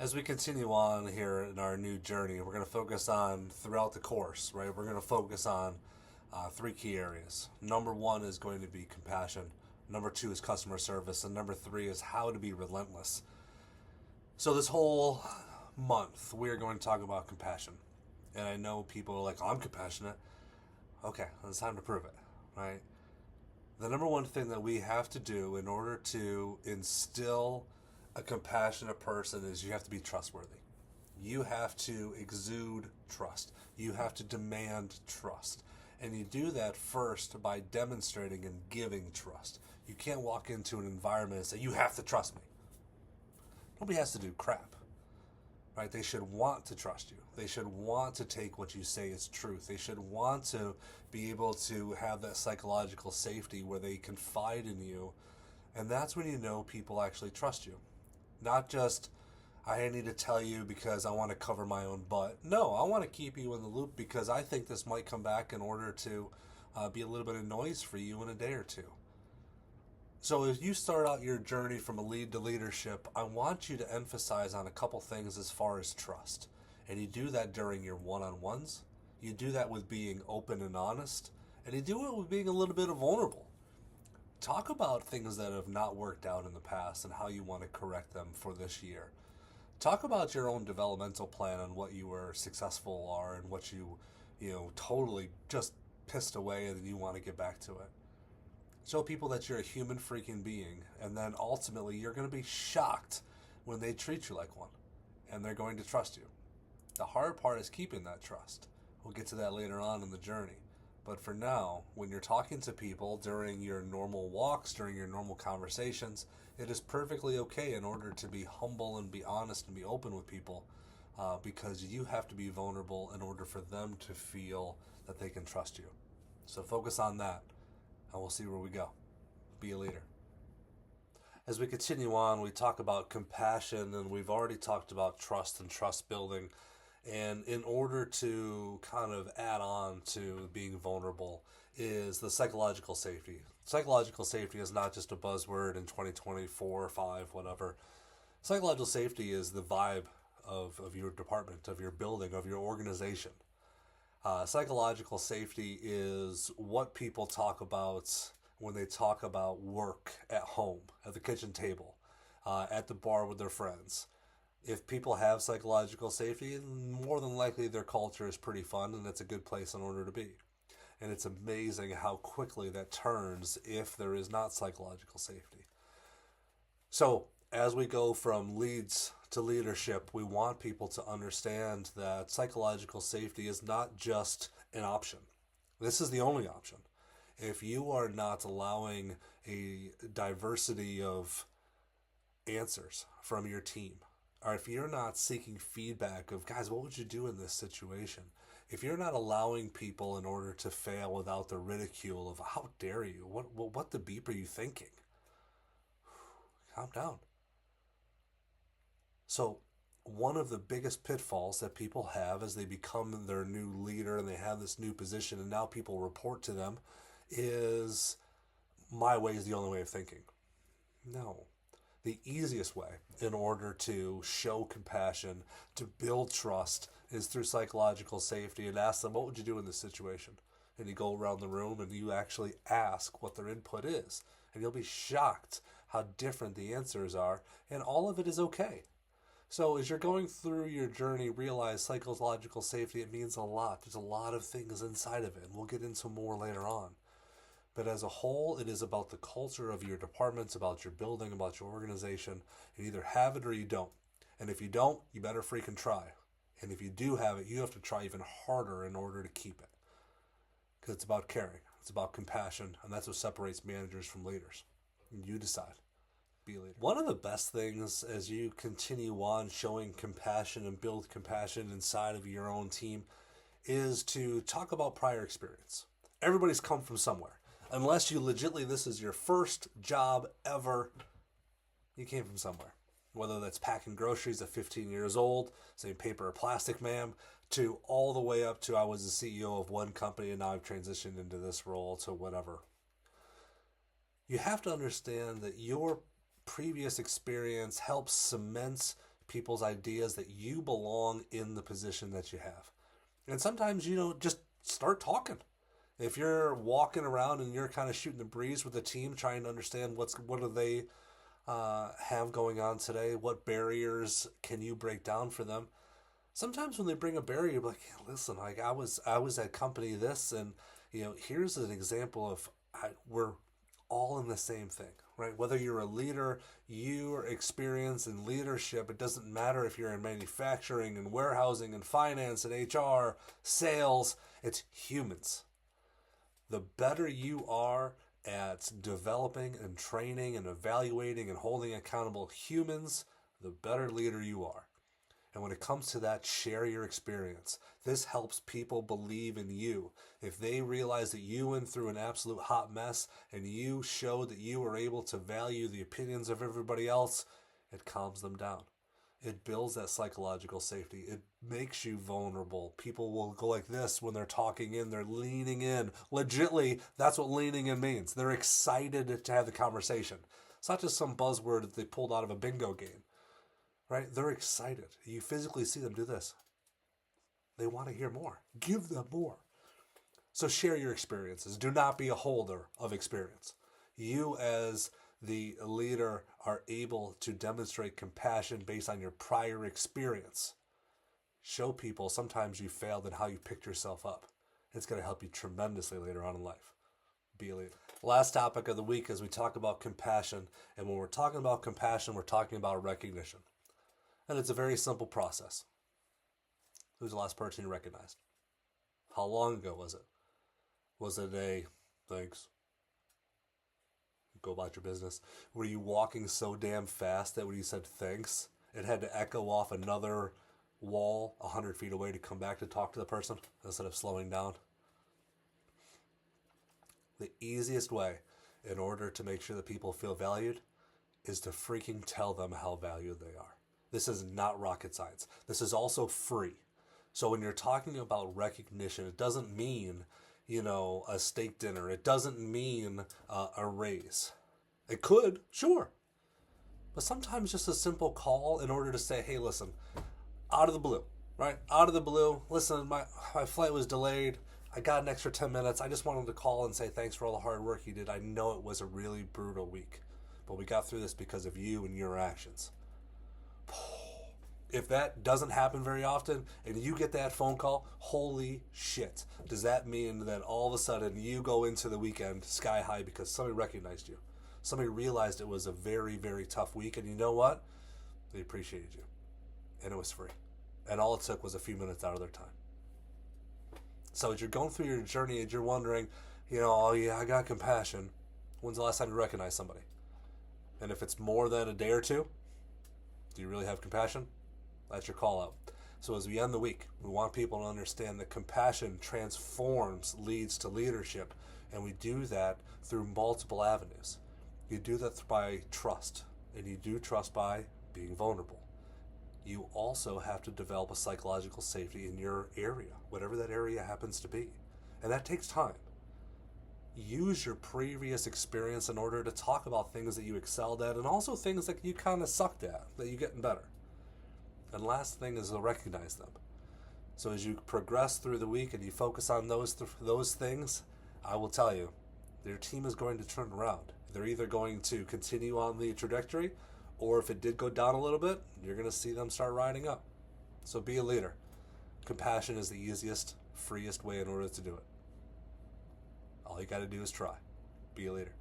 As we continue on here in our new journey, we're going to focus on throughout the course, right? We're going to focus on three key areas. Number one is going to be compassion. Number two is customer service. And number three is how to be relentless. So this whole month, we are going to talk about compassion. And I know people are like, oh, I'm compassionate. Okay, it's time to prove it, right? The number one thing that we have to do in order to instill a compassionate person is you have to be trustworthy. You have to exude trust. You have to demand trust. And you do that first by demonstrating and giving trust. You can't walk into an environment and say, you have to trust me. Nobody has to do crap, right? They should want to trust you. They should want to take what you say as truth. They should want to be able to have that psychological safety where they confide in you. And that's when you know people actually trust you. Not just, I need to tell you because I want to cover my own butt. No, I want to keep you in the loop because I think this might come back in order to be a little bit of noise for you in a day or two. So as you start out your journey from a lead to leadership, I want you to emphasize on a couple things as far as trust. And you do that during your one-on-ones. You do that with being open and honest. And you do it with being a little bit vulnerable. Talk about things that have not worked out in the past and how you want to correct them for this year. Talk about your own developmental plan and what you were successful are and what you totally just pissed away and you want to get back to it. Show people that you're a human freaking being, and then ultimately you're going to be shocked when they treat you like one, and they're going to trust you. The hard part is keeping that trust. We'll get to that later on in the journey. But for now, when you're talking to people during your normal walks, during your normal conversations, it is perfectly okay in order to be humble and be honest and be open with people because you have to be vulnerable in order for them to feel that they can trust you. So focus on that, and we'll see where we go. Be a leader. As we continue on, we talk about compassion, and we've already talked about trust and trust building. And in order to kind of add on to being vulnerable is the psychological safety. Psychological safety is not just a buzzword in 2024 or 5, whatever. Psychological safety is the vibe of your department, of your building, of your organization. Psychological safety is what people talk about when they talk about work at home, at the kitchen table, at the bar with their friends. If people have psychological safety, more than likely their culture is pretty fun and it's a good place in order to be. And it's amazing how quickly that turns if there is not psychological safety. So as we go from leads to leadership, we want people to understand that psychological safety is not just an option. This is the only option. If you are not allowing a diversity of answers from your team, or if you're not seeking feedback of, guys, what would you do in this situation? If you're not allowing people in order to fail without the ridicule of, how dare you? What the beep are you thinking? Calm down. So one of the biggest pitfalls that people have as they become their new leader and they have this new position and now people report to them is, my way is the only way of thinking. No. The easiest way in order to show compassion, to build trust, is through psychological safety and ask them, what would you do in this situation? And you go around the room and you actually ask what their input is. And you'll be shocked how different the answers are, and all of it is okay. So as you're going through your journey, realize psychological safety, it means a lot. There's a lot of things inside of it, and we'll get into more later on. But as a whole, it is about the culture of your departments, about your building, about your organization. You either have it or you don't. And if you don't, you better freaking try. And if you do have it, you have to try even harder in order to keep it. Because it's about caring. It's about compassion. And that's what separates managers from leaders. You decide. Be a leader. One of the best things as you continue on showing compassion and build compassion inside of your own team is to talk about prior experience. Everybody's come from somewhere. Unless you legitimately, this is your first job ever, you came from somewhere. Whether that's packing groceries at 15 years old, saying paper or plastic, ma'am, to all the way up to I was the CEO of one company and now I've transitioned into this role to whatever. You have to understand that your previous experience helps cement people's ideas that you belong in the position that you have. And sometimes, just start talking. If you're walking around and you're kind of shooting the breeze with the team, trying to understand what do they have going on today, what barriers can you break down for them? Sometimes when they bring a barrier, you're like, hey, listen, like I was at company this, and here's an example of we're all in the same thing, right? Whether you're a leader, your experience in leadership, it doesn't matter if you're in manufacturing and warehousing and finance and HR, sales, it's humans. The better you are at developing and training and evaluating and holding accountable humans, the better leader you are. And when it comes to that, share your experience. This helps people believe in you. If they realize that you went through an absolute hot mess and you showed that you were able to value the opinions of everybody else, it calms them down. It builds that psychological safety. It makes you vulnerable. People will go like this when they're talking in. They're leaning in. Legitly, that's what leaning in means. They're excited to have the conversation. It's not just some buzzword that they pulled out of a bingo game. Right? They're excited. You physically see them do this. They want to hear more. Give them more. So share your experiences. Do not be a holder of experience. You as the leader are able to demonstrate compassion based on your prior experience. Show people sometimes you failed and how you picked yourself up. It's going to help you tremendously later on in life. Be a leader. Last topic of the week is we talk about compassion. And when we're talking about compassion, we're talking about recognition. And it's a very simple process. Who's the last person you recognized? How long ago was it? Was it a thanks? Go about your business. Were you walking so damn fast that when you said thanks, it had to echo off another wall 100 feet away to come back to talk to the person instead of slowing down? The easiest way in order to make sure that people feel valued is to freaking tell them how valued they are. This is not rocket science. This is also free. So when you're talking about recognition, it doesn't mean, a steak dinner. It doesn't mean a raise. It could, sure. But sometimes just a simple call in order to say, hey, listen, out of the blue, right? Out of the blue, listen, my flight was delayed. I got an extra 10 minutes. I just wanted to call and say thanks for all the hard work you did. I know it was a really brutal week, but we got through this because of you and your actions. If that doesn't happen very often and you get that phone call, holy shit. Does that mean that all of a sudden you go into the weekend sky high because somebody recognized you? Somebody realized it was a very, very tough week, and you know what? They appreciated you. And it was free. And all it took was a few minutes out of their time. So as you're going through your journey and you're wondering, oh yeah, I got compassion. When's the last time you recognized somebody? And if it's more than a day or two, do you really have compassion? That's your call out. So as we end the week, we want people to understand that compassion transforms, leads to leadership. And we do that through multiple avenues. You do that by trust. And you do trust by being vulnerable. You also have to develop a psychological safety in your area, whatever that area happens to be. And that takes time. Use your previous experience in order to talk about things that you excelled at and also things that you kind of sucked at, that you're getting better. And last thing is to recognize them. So as you progress through the week and you focus on those things, I will tell you, your team is going to turn around. They're either going to continue on the trajectory, or if it did go down a little bit, you're going to see them start riding up. So be a leader. Compassion is the easiest, freest way in order to do it. All you got to do is try. Be a leader.